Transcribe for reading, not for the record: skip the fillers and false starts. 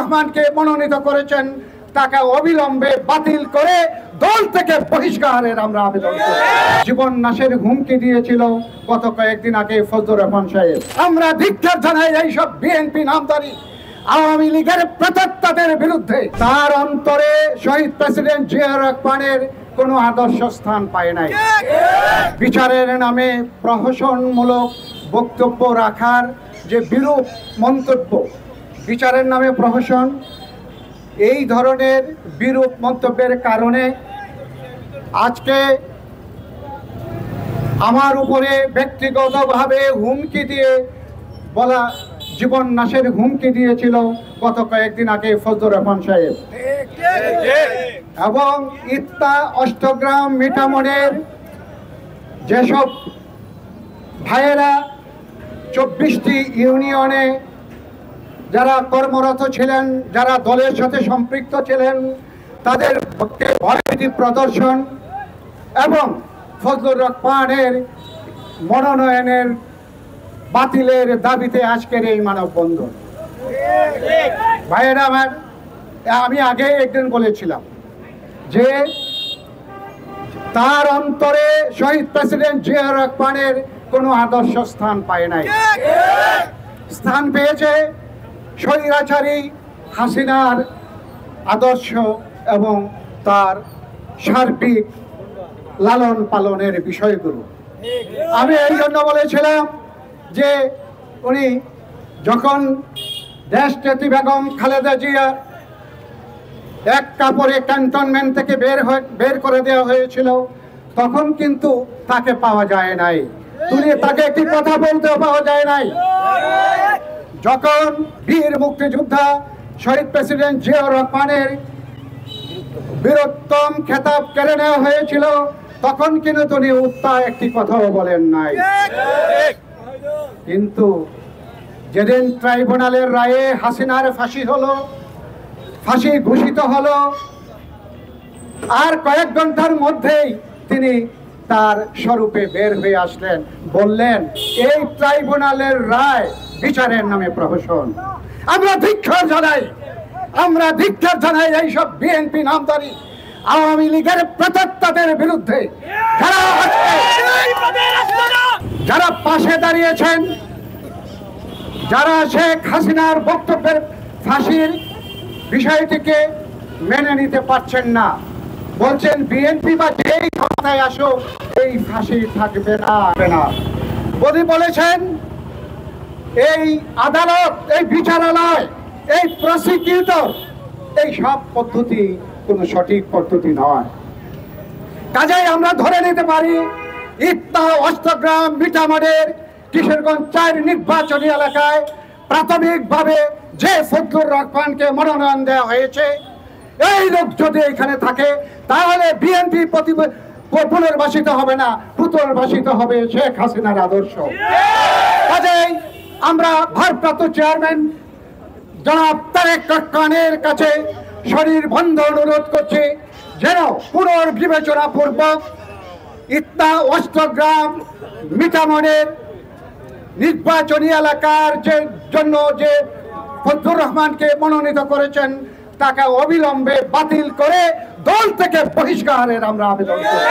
রহমানকে মনোনীত করেছেন তাকে অবিলম্বে বাতিল করে দল থেকে বহিষ্কারের আমরা আবেদন করি। জীবন নাশের হুমকি দিয়েছিল গত কয়েকদিন আগে ফজলুর রহমান সাহেব। আমরা ধিক্কার জানাই এইসব বিএনপি নামধারী আওয়ামী লীগের প্রেতাত্মাদের বিরুদ্ধে। তার অন্তরে শহীদ প্রেসিডেন্ট জিয়া রহমানের কোনো আদর্শ স্থান পায় নাই। বিচারের নামে প্রহসনমূলক বক্তব্য রাখার যে বিরূপ মন্তব্য, বিচারের নামে প্রহসন, এই ধরনের বিরূপ মন্তব্যের কারণে আজকে আমার উপরে ব্যক্তিগতভাবে হুমকি দিয়ে বলা জীবন নাশের হুমকি দিয়েছিল গত কয়েকদিন আগে ফজলুর রহমান সাহেব। এবং ইত্তা অষ্টগ্রাম মিঠামনের যেসব ভাইয়েরা 24টি ইউনিয়নে যারা কর্মরত ছিলেন, যারা দলের সাথে সম্পৃক্ত ছিলেন, তাদের পক্ষে ভয়ভীতি প্রদর্শন এবং ফজলুর রহমানের মনোনয়নের বাতিলের দাবিতে আজকের এই মানববন্ধন। ভাইয়েরা আমার, আমি আগে একদিন বলেছিলাম যে তার অন্তরে শহীদ প্রেসিডেন্ট জিয়া রহমানের কোনো আদর্শ স্থান পায় নাই। স্থান পেয়েছে স্বৈরাচারী হাসিনার আদর্শ এবং তার সার্বিক লালন পালনের বিষয়গুলো। আমি এই জন্য বলেছিলাম যে উনি যখন দেশনেত্রী বেগম খালেদা জিয়া এক কাপড়ে ক্যান্টনমেন্ট থেকে বের করে দেওয়া হয়েছিল, তখন কিন্তু তাকে পাওয়া যায় নাই। তাকে একটি কথা বলতেও পাওয়া যায় নাই। যখন বীর মুক্তিযোদ্ধা শহীদ প্রেসিডেন্ট জিয়া রহমানের বীরোত্তম খেতাব কেড়ে নেওয়া হয়েছিল, তখন কিন্তু তিনি একটি কথাও বলেন নাই। কিন্তু যেদিন ট্রাইব্যুনালের রায়ে হাসিনার ফাঁসি ঘোষিত হলো, আর কয়েক ঘন্টার মধ্যেই তিনি তার স্বরূপে বের হয়ে আসলেন, বললেন এই ট্রাইব্যুনালের রায় বিচারের নামে প্রহসন। আমরা ধিক্কার জানাই এইসব বিএনপি নামধারী আওয়ামী লীগের প্রেতাত্মাদের বিরুদ্ধে, যারা পাশে দাঁড়িয়েছেন, যারা শেখ হাসিনার বক্তব্যের ফাঁসির বিষয়টিকে মেনে নিতে পারছেন না, বলছেন বিএনপি বা যেই ক্ষমতায় আসো এই ফাঁসি থাকবে না। মোদি বলেছেন এই আদালত, এই বিচারালয়, এই প্রসিকিউটর, এই সব পদ্ধতি কোনো সঠিক পদ্ধতি নয়। কাজেই আমরা ধরে নিতে পারি ইত্তা অষ্টগ্রাম মিঠামনের কিশোরগঞ্জ 4 নির্বাচনী এলাকায় প্রাথমিকভাবে যে ফজলুর রহমানকে মনোনয়ন দেওয়া হয়েছে, এই লোক যদি এখানে থাকে তাহলে বিএনপি পুনর্বাসিত হবে না, পুনর্বাসিত হবে শেখ হাসিনার আদর্শ। কাজেই আমরা ভারপ্রাপ্ত চেয়ারম্যান জনাব তারেক রহমানের কাছে শরীর বন্ধ অনুরোধ করছি যেন পুনর্বিবেচনা পূর্বক ইত্তা অষ্টগ্রাম মিঠামনের নির্বাচনী এলাকার জন্য যে ফজলুর রহমানকে মনোনীত করেছেন তাকে অবিলম্বে বাতিল করে দল থেকে বহিষ্কারের আমরা আবেদন করি।